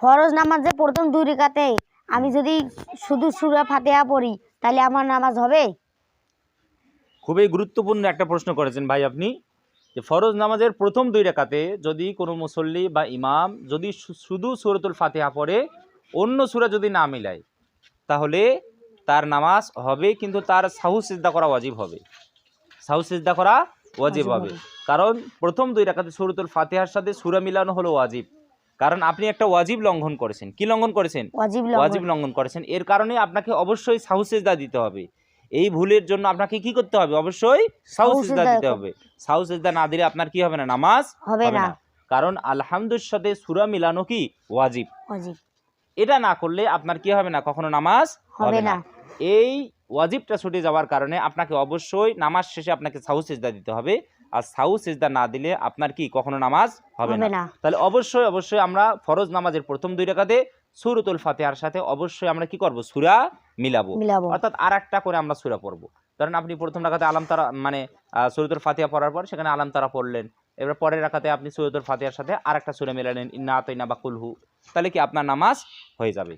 ফরজ নামাজে প্রথম 2 রাকাতে আমি যদি শুধু সূরা ফাতিহা পড়ি তাহলে আমার নামাজ হবে? খুবই গুরুত্বপূর্ণ একটা প্রশ্ন করেছেন ভাই আপনি, যে ফরজ নামাজের প্রথম 2 রাকাতে যদি কোনো মুসল্লি বা ইমাম যদি শুধু সূরাতুল ফাতিহা পড়ে, অন্য সূরা যদি না মিলায়, তাহলে তার নামাজ হবে, কিন্তু তার সাহু সিজদা করা ওয়াজিব হবে। সাহু সিজদা করা ওয়াজিব হবে, কারণ প্রথম 2 রাকাতে সূরাতুল ফাতিহার সাথে সূরা মিলানো হলো ওয়াজিব। কারণ আপনি একটা ওয়াজিব লঙ্ঘন করেছেন। কি লঙ্ঘন করেছেন? ওয়াজিব লঙ্ঘন করেছেন। এর কারণে আপনাকে অবশ্যই সাহু সিজদা দিতে হবে। এই ভুলের জন্য আপনাকে কি করতে হবে? অবশ্যই সাহু সিজদা দিতে হবে। সাহু সিজদা না দিলে আপনার কি হবে না? নামাজ হবে না। কারণ আলহামদুর সাথে সূরা মিলানো কি ওয়াজিব। এটা না করলে আপনার কি হবে না? কখনো নামাজ হবে না। এই ওয়াজিবটা ছুটে যাওয়ার কারণে আপনাকে অবশ্যই নামাজ শেষে আপনাকে সাহু সিজদা দিতে হবে। আর সাহু সিজদা না দিলে আপনার কি কখনো নামাজ হবে না। তাহলে অবশ্যই আমরা ফরজ নামাজের প্রথম 2 রাকাতে সূরাতুল ফাতিহার সাথে অবশ্যই আমরা কি করব? সূরা মিলাবো। অর্থাৎ আরেকটা করে আমরা সূরা পড়বো। ধরেন আপনি প্রথম রাকাতে আলাম তারা মানে সূরাতুল ফাতিহা পড়ার পর সেখানে আলাম তারা পড়লেন, এবার পরের রাকাতে আপনি সূরাতুল ফাতিহার সাথে আরেকটা সূরা মিলালেন, ইন্না আতাইনা বা কুল হু, তাহলে কি আপনার নামাজ হয়ে যাবে।